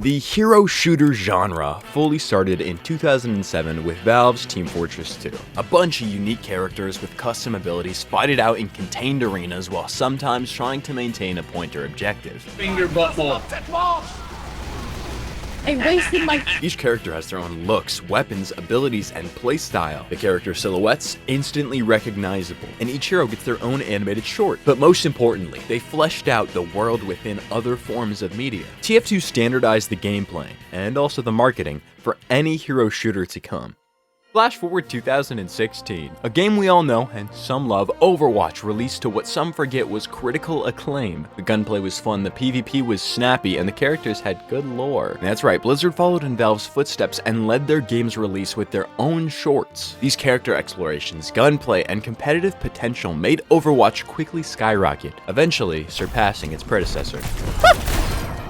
The hero shooter genre fully started in 2007 with Valve's Team Fortress 2. A bunch of unique characters with custom abilities fight it out in contained arenas while sometimes trying to maintain a point or objective. Finger butthole. I wasted my. Each character has their own looks, weapons, abilities, and playstyle. The character silhouettes instantly recognizable, and each hero gets their own animated short. But most importantly, they fleshed out the world within other forms of media. TF2 standardized the gameplay, and also the marketing, for any hero shooter to come. Flash forward 2016, a game we all know and some love, Overwatch, released to what some forget was critical acclaim. The gunplay was fun, the PvP was snappy, and the characters had good lore. That's right, Blizzard followed in Valve's footsteps and led their game's release with their own shorts. These character explorations, gunplay, and competitive potential made Overwatch quickly skyrocket, eventually surpassing its predecessor.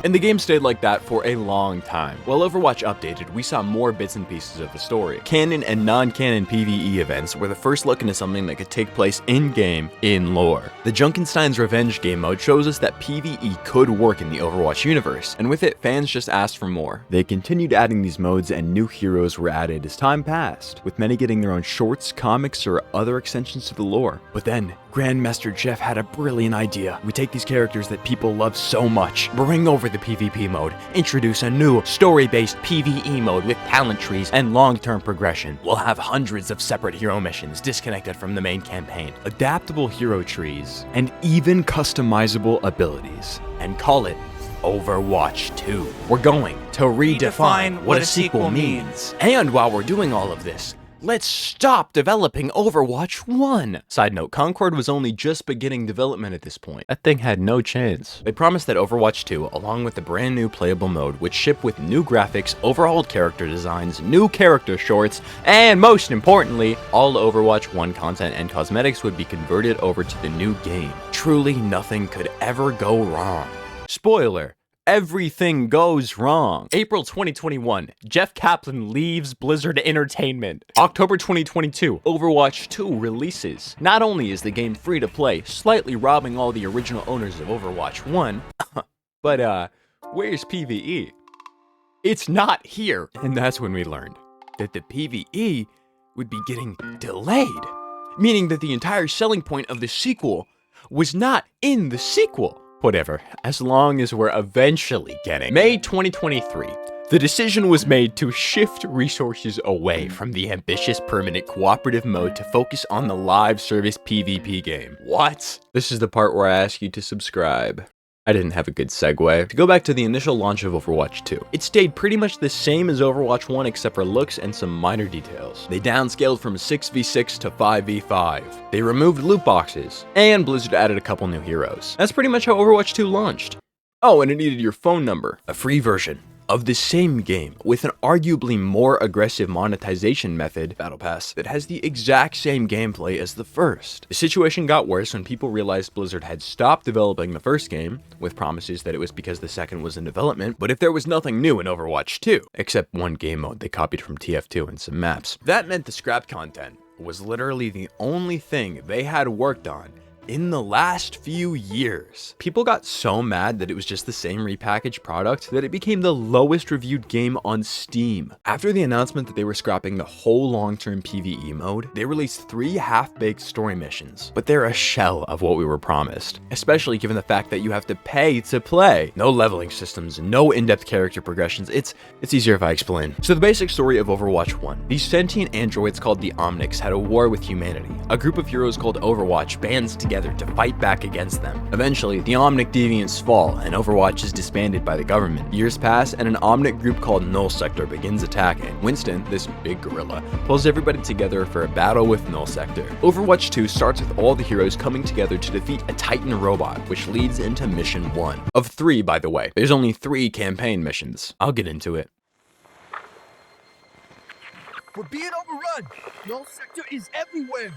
And the game stayed like that for a long time. While Overwatch updated, we saw more bits and pieces of the story. Canon and non-canon PvE events were the first look into something that could take place in-game, in lore. The Junkenstein's Revenge game mode shows us that PvE could work in the Overwatch universe, and with it, fans just asked for more. They continued adding these modes and new heroes were added as time passed, with many getting their own shorts, comics, or other extensions to the lore. But then, Grandmaster Jeff had a brilliant idea. We take these characters that people love so much, bring over the PvP mode, introduce a new story-based PvE mode with talent trees and long-term progression. We'll have hundreds of separate hero missions disconnected from the main campaign, adaptable hero trees, and even customizable abilities. And call it Overwatch 2. We're going to redefine what a sequel means. And while we're doing all of this, let's stop developing Overwatch 1! Side note, Concord was only just beginning development at this point. That thing had no chance. They promised that Overwatch 2, along with the brand new playable mode, would ship with new graphics, overhauled character designs, new character shorts, and most importantly, all Overwatch 1 content and cosmetics would be converted over to the new game. Truly nothing could ever go wrong. Spoiler: everything goes wrong. April 2021, Jeff Kaplan leaves Blizzard Entertainment. October 2022, Overwatch 2 releases. Not only is the game free to play, slightly robbing all the original owners of Overwatch 1, but where's PvE? It's not here. And that's when we learned that the PvE would be getting delayed, meaning that the entire selling point of the sequel was not in the sequel. Whatever, as long as we're eventually getting. May 2023, the decision was made to shift resources away from the ambitious permanent cooperative mode to focus on the live service PvP game. What? This is the part where I ask you to subscribe. I didn't have a good segue. To go back to the initial launch of Overwatch 2, it stayed pretty much the same as Overwatch 1 except for looks and some minor details. They downscaled from 6v6 to 5v5. They removed loot boxes, and Blizzard added a couple new heroes. That's pretty much how Overwatch 2 launched. Oh, and it needed your phone number. A free version of the same game with an arguably more aggressive monetization method, Battle Pass, that has the exact same gameplay as the first. The situation got worse when people realized Blizzard had stopped developing the first game, with promises that it was because the second was in development, but if there was nothing new in Overwatch 2, except one game mode they copied from TF2 and some maps, that meant the scrapped content was literally the only thing they had worked on in the last few years. People got so mad that it was just the same repackaged product that it became the lowest reviewed game on Steam. After the announcement that they were scrapping the whole long-term PvE mode, they released 3 half-baked story missions, but they're a shell of what we were promised, especially given the fact that you have to pay to play. No leveling systems, no in-depth character progressions. It's easier if I explain. So the basic story of Overwatch 1. These sentient androids called the Omnics had a war with humanity. A group of heroes called Overwatch bands together to fight back against them. Eventually, the Omnic deviants fall, and Overwatch is disbanded by the government. Years pass, and an Omnic group called Null Sector begins attacking. Winston, this big gorilla, pulls everybody together for a battle with Null Sector. Overwatch 2 starts with all the heroes coming together to defeat a Titan robot, which leads into Mission 1. Of 3, by the way. There's only 3 campaign missions. I'll get into it. We're being overrun! Null Sector is everywhere!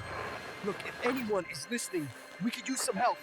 Look, if anyone is listening, we could use some help.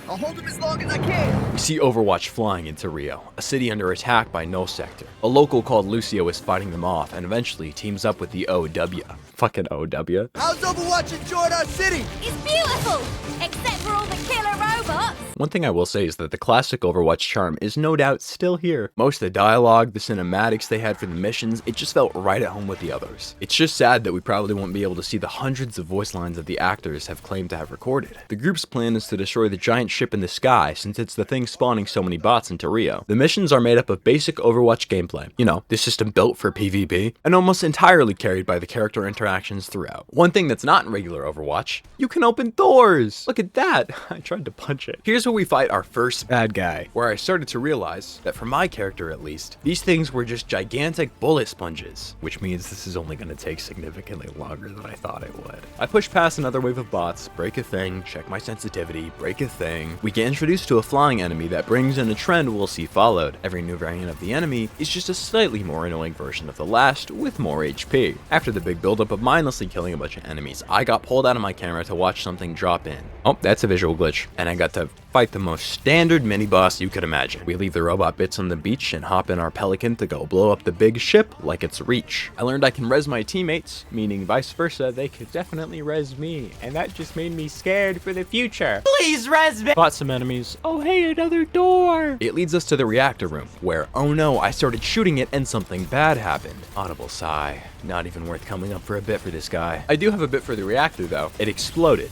I'll hold him as long as I can! We see Overwatch flying into Rio, a city under attack by Null Sector. A local called Lucio is fighting them off and eventually teams up with the OW. Fucking OW. How's Overwatch enjoying our city? It's beautiful! Except for all the killer robots! One thing I will say is that the classic Overwatch charm is no doubt still here. Most of the dialogue, the cinematics they had for the missions, it just felt right at home with the others. It's just sad that we probably won't be able to see the hundreds of voice lines that the actors have claimed to have recorded. The group's plan is to destroy the giant ship in the sky, since it's the thing spawning so many bots into Rio. The missions are made up of basic Overwatch gameplay. You know, the system built for PvP, and almost entirely carried by the character interactions throughout. One thing that's not in regular Overwatch, you can open doors! Look at that! I tried to punch it. Here's where we fight our first bad guy, where I started to realize that for my character at least, these things were just gigantic bullet sponges, which means this is only going to take significantly longer than I thought it would. I push past another wave of bots, break a thing, check my sensitivity, break a thing. We get introduced to a flying enemy that brings in a trend we'll see followed. Every new variant of the enemy is just a slightly more annoying version of the last with more HP. After the big buildup of mindlessly killing a bunch of enemies, I got pulled out of my camera to watch something drop in. Oh, that's a visual glitch. And I got to fight the most standard mini-boss you could imagine. We leave the robot bits on the beach and hop in our Pelican to go blow up the big ship like it's Reach. I learned I can res my teammates, meaning vice versa, they could definitely res me, and that just made me scared for the future. Please res me! Fought some enemies. Oh hey, another door! It leads us to the reactor room, where, oh no, I started shooting it and something bad happened. Audible sigh. Not even worth coming up for a bit for this guy. I do have a bit for the reactor though. It exploded.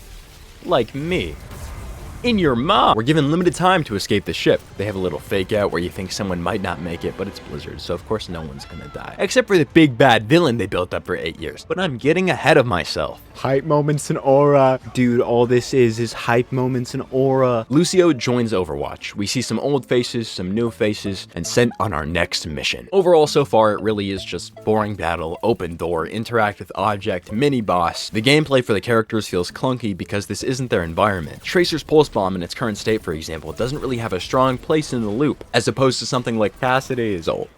Like me. In your mom! We're given limited time to escape the ship. They have a little fake out where you think someone might not make it, but it's Blizzard, so of course no one's gonna die. Except for the big bad villain they built up for 8 years. But I'm getting ahead of myself. Hype moments and aura. Dude, all this is hype moments and aura. Lucio joins Overwatch. We see some old faces, some new faces, and sent on our next mission. Overall, so far, it really is just boring battle, open door, interact with object, mini boss. The gameplay for the characters feels clunky because this isn't their environment. Tracer's pulse bomb in its current state, for example, doesn't really have a strong place in the loop, as opposed to something like Cassidy's ult.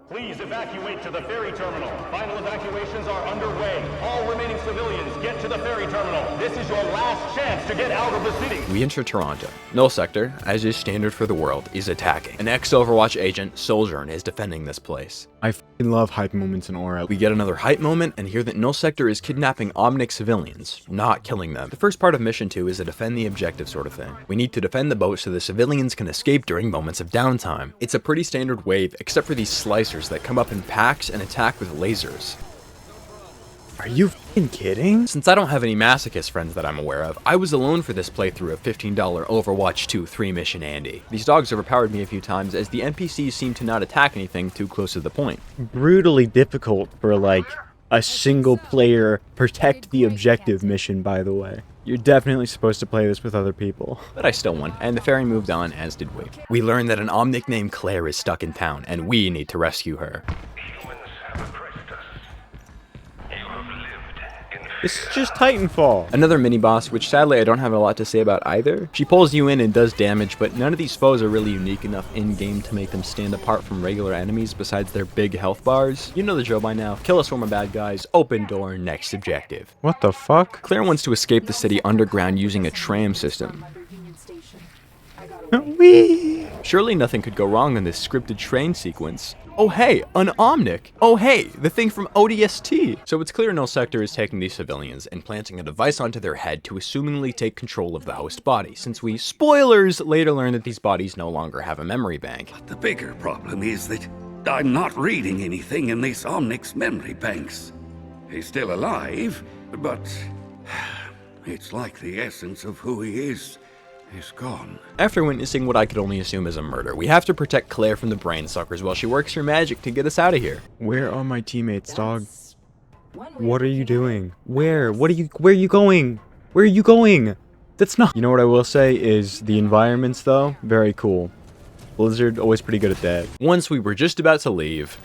Please evacuate to the ferry terminal. Final evacuations are underway. All remaining civilians get to the ferry terminal. This is your last chance to get out of the city. We enter Toronto. Null Sector, as is standard for the world, is attacking. An ex-Overwatch agent, Sojourn, is defending this place. I f***ing love hype moments in aura. We get another hype moment and hear that Null Sector is kidnapping Omnic civilians, not killing them. The first part of Mission 2 is a defend the objective sort of thing. We need to defend the boat so the civilians can escape during moments of downtime. It's a pretty standard wave, except for these slicers that come up in packs and attack with lasers. Are you f***ing kidding? Since I don't have any masochist friends that I'm aware of, I was alone for this playthrough of $15 Overwatch 2 3-mission Andy. These dogs overpowered me a few times as the NPCs seem to not attack anything too close to the point. Brutally difficult for like a single player protect the objective mission, by the way. You're definitely supposed to play this with other people. But I still won, and the ferry moved on, as did we. We learned that an Omnic named Claire is stuck in town, and we need to rescue her. This is just Titanfall. Another mini-boss, which sadly I don't have a lot to say about either. She pulls you in and does damage, but none of these foes are really unique enough in-game to make them stand apart from regular enemies besides their big health bars. You know the drill by now. Kill a swarm of bad guys, open door, next objective. What the fuck? Claire wants to escape the city underground using a tram system. Whee! Surely nothing could go wrong in this scripted train sequence. Oh hey, an Omnic! Oh hey, the thing from ODST! So it's clear Null Sector is taking these civilians and planting a device onto their head to assumingly take control of the host body, since we, spoilers, later learn that these bodies no longer have a memory bank. The bigger problem is that I'm not reading anything in this Omnic's memory banks. He's still alive, but it's like the essence of who he is gone. After witnessing what I could only assume is a murder, we have to protect Claire from the brain suckers while she works her magic to get us out of here. Where are my teammates, dog? What are you doing? Where are you going? Where are you going? That's not— You know what I will say is the environments though, very cool. Blizzard, always pretty good at that. Once we were just about to leave.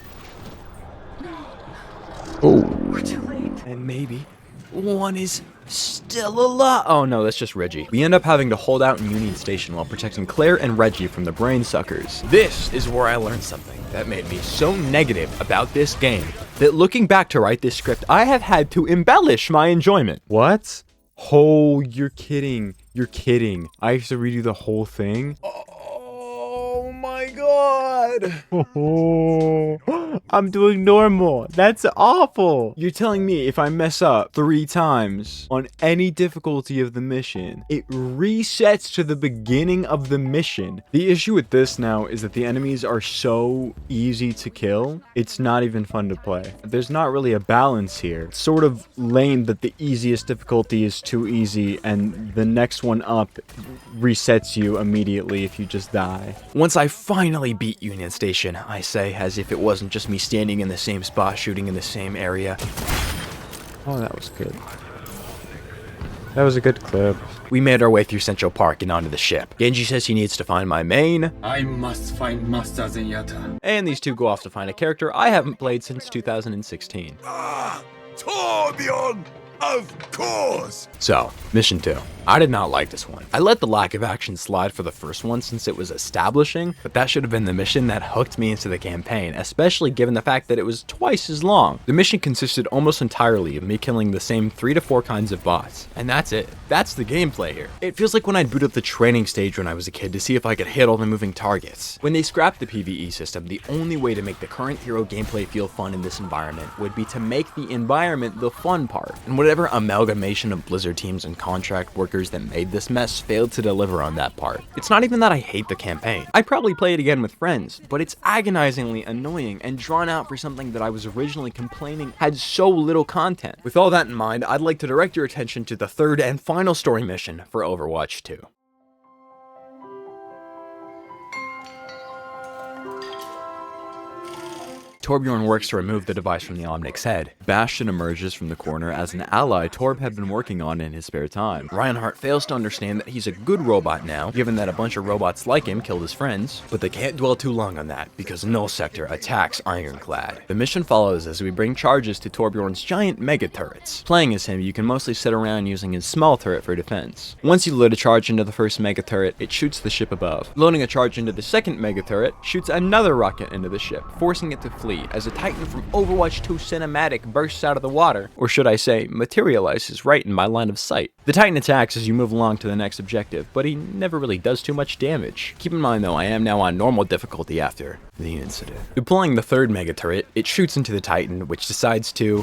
Oh. We're too late. And maybe one is still alive. Oh no, that's just Reggie. We end up having to hold out in Union Station while protecting Claire and Reggie from the brain suckers. This is where I learned something that made me so negative about this game that looking back to write this script, I have had to embellish my enjoyment. What? Oh, you're kidding. You're kidding. I have to redo the whole thing? Oh my god. God! Oh, I'm doing normal. That's awful. You're telling me if I mess up 3 times on any difficulty of the mission, it resets to the beginning of the mission. The issue with this now is that the enemies are so easy to kill, it's not even fun to play. There's not really a balance here. It's sort of lame that the easiest difficulty is too easy and the next one up resets you immediately if you just die. Once I finally beat Union Station, I say, as if it wasn't just me standing in the same spot shooting in the same area. Oh, that was good. That was a good clip. We made our way through Central Park and onto the ship. Genji says he needs to find my main, I must find Master Zenyatta. and these two go off to find a character I haven't played since 2016. Torbjorn! Of course! So, mission 2. I did not like this one. I let the lack of action slide for the first one since it was establishing, but that should have been the mission that hooked me into the campaign, especially given the fact that it was twice as long. The mission consisted almost entirely of me killing the same 3 to 4 kinds of bots, and that's it. That's the gameplay here. It feels like when I'd boot up the training stage when I was a kid to see if I could hit all the moving targets. When they scrapped the PvE system, the only way to make the current hero gameplay feel fun in this environment would be to make the environment the fun part, and whatever amalgamation of Blizzard teams and contract workers that made this mess failed to deliver on that part. It's not even that I hate the campaign. I'd probably play it again with friends, but it's agonizingly annoying and drawn out for something that I was originally complaining had so little content. With all that in mind, I'd like to direct your attention to the third and final story mission for Overwatch 2. Torbjorn works to remove the device from the Omnic's head. Bastion emerges from the corner as an ally Torb had been working on in his spare time. Reinhardt fails to understand that he's a good robot now, given that a bunch of robots like him killed his friends, but they can't dwell too long on that, because Null Sector attacks Ironclad. The mission follows as we bring charges to Torbjorn's giant mega turrets. Playing as him, you can mostly sit around using his small turret for defense. Once you load a charge into the first mega turret, it shoots the ship above. Loading a charge into the second mega turret shoots another rocket into the ship, forcing it to flee as a Titan from Overwatch 2 cinematic bursts out of the water, or should I say, materializes right in my line of sight. The Titan attacks as you move along to the next objective, but he never really does too much damage. Keep in mind though, I am now on normal difficulty after the incident. Deploying the third mega turret, it shoots into the Titan, which decides to...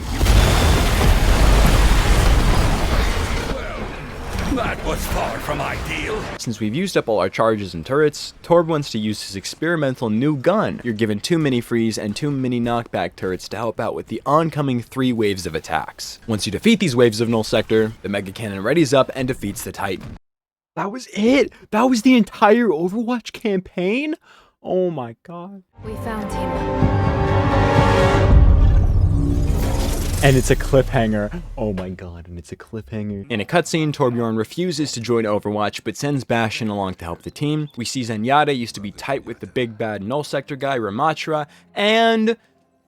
That was far from ideal. Since we've used up all our charges and turrets, Torb wants to use his experimental new gun. You're given 2 mini freeze and 2 mini knockback turrets to help out with the oncoming 3 waves of attacks. Once you defeat these waves of Null Sector, the Mega Cannon readies up and defeats the Titan. That was it! That was the entire Overwatch campaign? Oh my god. We found him. And it's a cliffhanger. Oh my god, and it's a cliffhanger. In a cutscene, Torbjorn refuses to join Overwatch, but sends Bastion along to help the team. We see Zenyatta used to be tight with the big bad Null Sector guy, Ramatra, and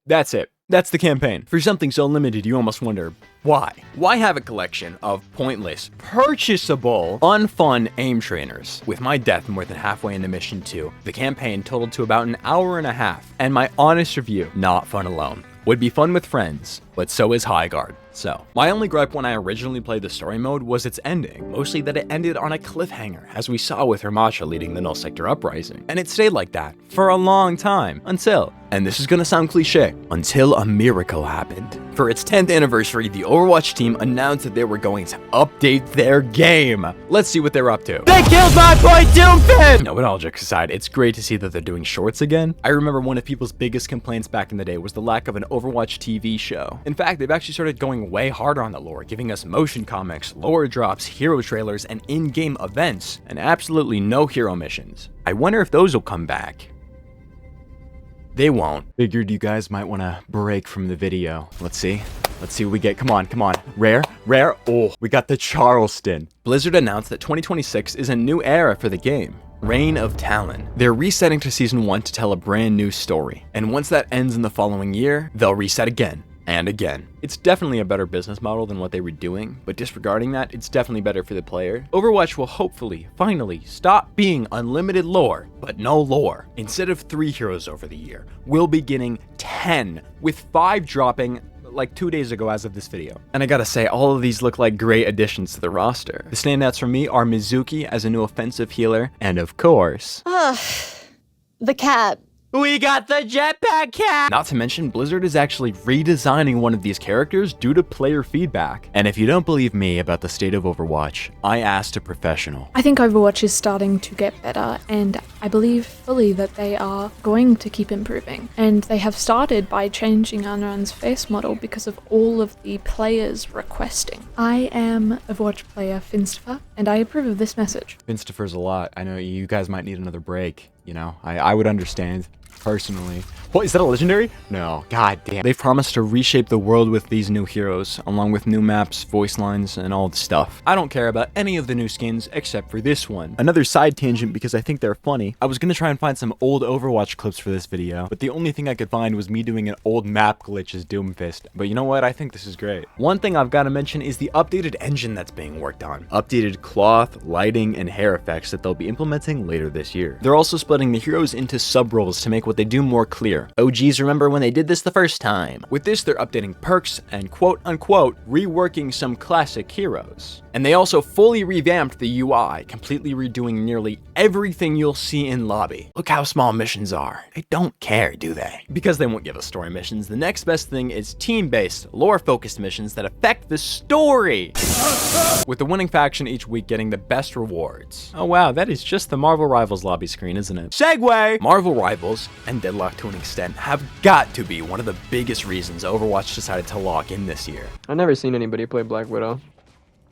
that's it. That's the campaign. For something so limited, you almost wonder, why? Why have a collection of pointless, purchasable, unfun aim trainers? With my death more than halfway into Mission 2, the campaign totaled to about an hour and a half, and my honest review, not fun alone. Would be fun with friends, but so is Highguard. So, my only gripe when I originally played the story mode was its ending, mostly that it ended on a cliffhanger, as we saw with Ramatra leading the Null Sector uprising. And it stayed like that for a long time, until, and this is gonna sound cliche, until a miracle happened. For its 10th anniversary, the Overwatch team announced that they were going to update their game. Let's see what they're up to. They killed my boy Doomfist! No, but all jokes aside, it's great to see that they're doing shorts again. I remember one of people's biggest complaints back in the day was the lack of an Overwatch TV show. In fact, they've actually started going way harder on the lore, giving us motion comics, lore drops, hero trailers, and in-game events, and absolutely no hero missions. I wonder if those will come back. They won't. Figured you guys might want to break from the video. Let's see what we get. Come on. Rare. Oh, we got the Charleston. Blizzard announced that 2026 is a new era for the game. Reign of Talon. They're resetting to Season 1 to tell a brand new story. And once that ends in the following year, they'll reset again. And again. It's definitely a better business model than what they were doing, but disregarding that, it's definitely better for the player. Overwatch will hopefully, finally, stop being unlimited lore, but no lore. Instead of 3 heroes over the year, we'll be getting 10, with 5 dropping like 2 days ago as of this video. And I gotta say, all of these look like great additions to the roster. The standouts for me are Mizuki as a new offensive healer, and of course... The cat. We got the jetpack cat! Not to mention, Blizzard is actually redesigning one of these characters due to player feedback. And if you don't believe me about the state of Overwatch, I asked a professional. I think Overwatch is starting to get better, and I believe fully that they are going to keep improving. And they have started by changing Unrun's face model because of all of the players requesting. I am Overwatch player Finstifer, and I approve of this message. Finstifer's a lot. I know you guys might need another break. You know, I would understand. Personally. What, is that a legendary? No, god damn. They've promised to reshape the world with these new heroes, along with new maps, voice lines, and all the stuff. I don't care about any of the new skins except for this one. Another side tangent because I think they're funny. I was gonna try and find some old Overwatch clips for this video, but the only thing I could find was me doing an old map glitch as Doomfist. But you know what? I think this is great. One thing I've got to mention is the updated engine that's being worked on. Updated cloth, lighting, and hair effects that they'll be implementing later this year. They're also splitting the heroes into sub-roles to make what they do more clear. OGs remember when they did this the first time. With this, they're updating perks and quote-unquote reworking some classic heroes. And they also fully revamped the UI, completely redoing nearly everything you'll see in lobby. Look how small missions are. They don't care, do they? Because they won't give us story missions, the next best thing is team-based, lore-focused missions that affect the story! With the winning faction each week getting the best rewards. Oh wow, that is just the Marvel Rivals lobby screen, isn't it? Segway! Marvel Rivals, and Deadlock to an extent, have got to be one of the biggest reasons Overwatch decided to lock in this year. I've never seen anybody play Black Widow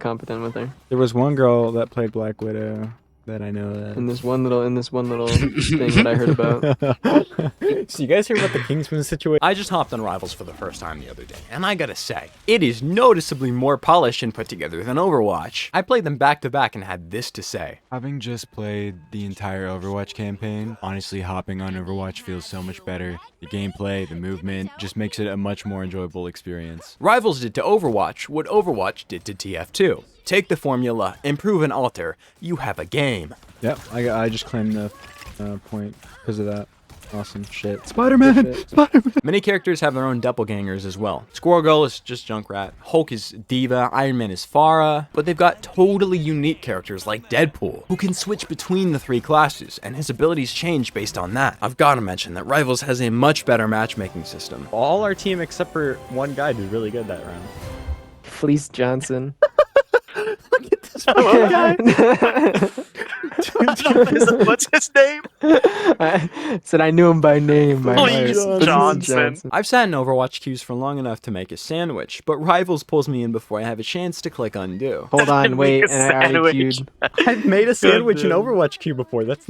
competent with her. There was one girl that played Black Widow that I know that. In this one little thing that I heard about. So you guys hear about the Kingsman situation? I just hopped on Rivals for the first time the other day, and I gotta say, it is noticeably more polished and put together than Overwatch. I played them back to back and had this to say. Having just played the entire Overwatch campaign, honestly hopping on Overwatch feels so much better. The gameplay, the movement, just makes it a much more enjoyable experience. Rivals did to Overwatch what Overwatch did to TF2. Take the formula, improve and alter, you have a game. Yep, I just claimed the point because of that. Awesome shit. Spider-Man! Spider-Man! Many characters have their own doppelgangers as well. Squirrel Girl is just Junkrat, Hulk is Diva, Iron Man is Farah, but they've got totally unique characters like Deadpool, who can switch between the three classes, and his abilities change based on that. I've gotta mention that Rivals has a much better matchmaking system. All our team except for one guy did really good that round. Fleece Johnson. Look at this one guy. What's his name? I said I knew him by name. Fleece Johnson. I've sat in Overwatch queues for long enough to make a sandwich, but Rivals pulls me in before I have a chance to click undo. Hold on, wait, and I already queued. I've made a sandwich in Overwatch queue before. That's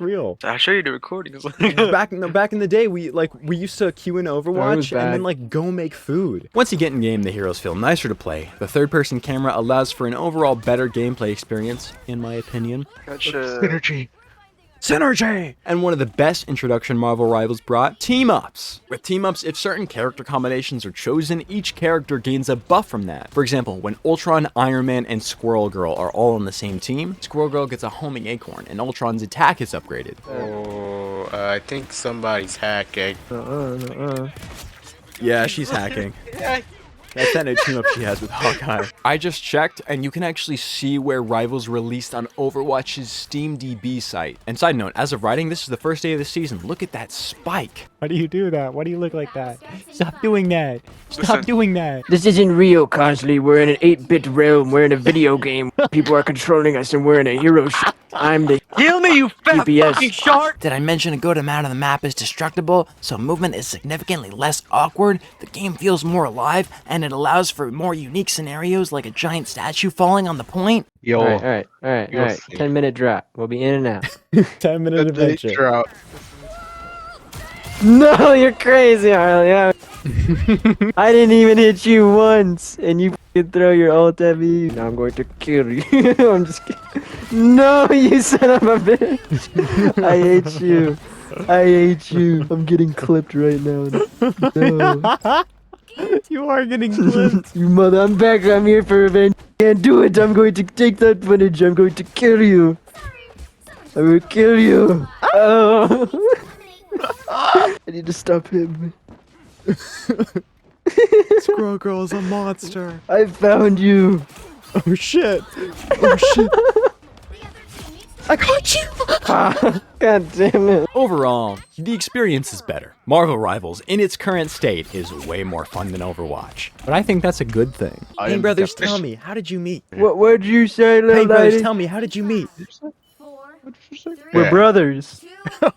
real. I'll show you the recordings. back in the day, we used to queue in Overwatch and then go make food. Once you get in game, the heroes feel nicer to play. The third-person camera allows for an overall better gameplay experience, in my opinion. Gotcha. Synergy! And one of the best introduction Marvel Rivals brought, team-ups. With team-ups, if certain character combinations are chosen, each character gains a buff from that. For example, when Ultron, Iron Man, and Squirrel Girl are all on the same team, Squirrel Girl gets a homing acorn, and Ultron's attack is upgraded. Oh, I think somebody's hacking. Yeah, she's hacking. That's that new team-up she has with Hawkeye. I just checked, and you can actually see where Rivals released on Overwatch's SteamDB site. And side note, as of writing, this is the first day of the season. Look at that spike. Why do you do that? Why do you look like that? Stop doing that. Stop doing that. This isn't real, Constantly. We're in an 8-bit realm. We're in a video game. People are controlling us, and we're in a hero ship. I'm the Heal me, you fat fucking shark! Did I mention a good amount of the map is destructible, so movement is significantly less awkward, the game feels more alive, and it allows for more unique scenarios like a giant statue falling on the point? Yo. Alright. 10-minute drop. We'll be in and out. 10-minute adventure. Drop. No, you're crazy, Harley. I didn't even hit you once, and you can throw your ult at me. Now I'm going to kill you. I'm just kidding. No, you son of a bitch. I hate you. I hate you. I'm getting clipped right now. No. You are getting clipped. You mother, I'm back. I'm here for revenge. Can't do it. I'm going to take that footage. I'm going to kill you. I will kill you. Oh. I need to stop him. Squirrel Girl is a monster. I found you. Oh shit. Oh shit. I got you! God damn it. Overall, the experience is better. Marvel Rivals, in its current state, is way more fun than Overwatch. But I think that's a good thing. Pain Brothers, tell me, how did you meet? What'd you say, little Pain Brothers, lady? tell me, how did you meet? We're brothers.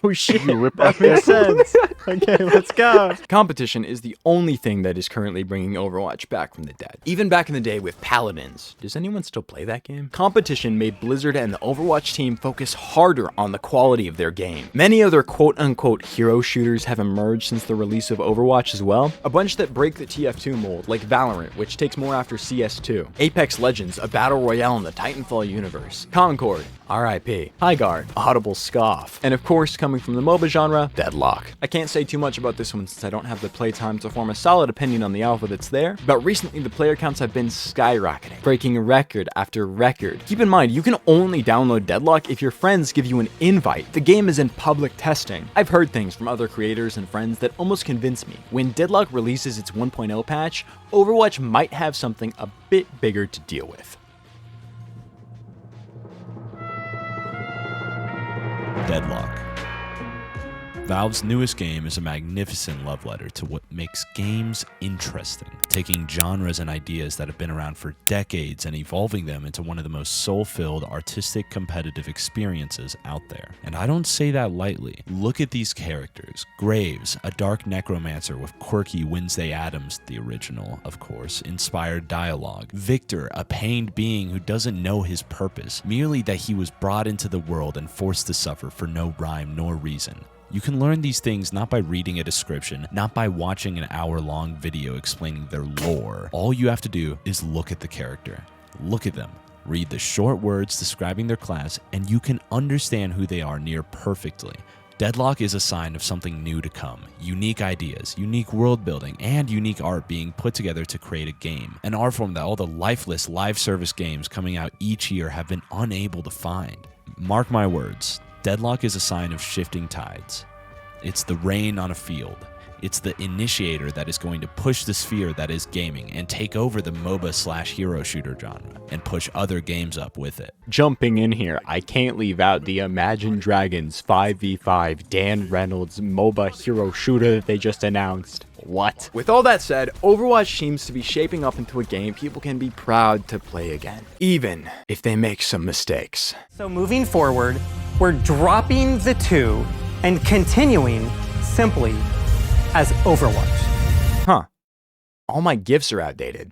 Oh shit, that makes sense. Okay, let's go. Competition is the only thing that is currently bringing Overwatch back from the dead. Even back in the day with Paladins. Does anyone still play that game? Competition made Blizzard and the Overwatch team focus harder on the quality of their game. Many other quote-unquote hero shooters have emerged since the release of Overwatch as well. A bunch that break the TF2 mold, like Valorant, which takes more after CS2. Apex Legends, a battle royale in the Titanfall universe. Concord, RIP. Highguard, Audible Scoff. And of course, coming from the MOBA genre, Deadlock. I can't say too much about this one since I don't have the playtime to form a solid opinion on the alpha that's there, but recently the player counts have been skyrocketing, breaking record after record. Keep in mind, you can only download Deadlock if your friends give you an invite. The game is in public testing. I've heard things from other creators and friends that almost convince me. When Deadlock releases its 1.0 patch, Overwatch might have something a bit bigger to deal with. Deadlock. Valve's newest game is a magnificent love letter to what makes games interesting, taking genres and ideas that have been around for decades and evolving them into one of the most soul-filled, artistic, competitive experiences out there. And I don't say that lightly. Look at these characters. Graves, a dark necromancer with quirky Wednesday Addams, the original, of course, inspired dialogue. Victor, a pained being who doesn't know his purpose, merely that he was brought into the world and forced to suffer for no rhyme nor reason. You can learn these things not by reading a description, not by watching an hour-long video explaining their lore. All you have to do is look at the character. Look at them. Read the short words describing their class, and you can understand who they are near perfectly. Deadlock is a sign of something new to come. Unique ideas, unique world building, and unique art being put together to create a game. An art form that all the lifeless live service games coming out each year have been unable to find. Mark my words. Deadlock is a sign of shifting tides. It's the rain on a field. It's the initiator that is going to push the sphere that is gaming and take over the MOBA/hero shooter genre and push other games up with it. Jumping in here, I can't leave out the Imagine Dragons 5v5 Dan Reynolds MOBA hero shooter that they just announced. What? With all that said, Overwatch seems to be shaping up into a game people can be proud to play again, even if they make some mistakes. So moving forward, we're dropping the 2 and continuing simply as Overwatch. Huh. All my GIFs are outdated.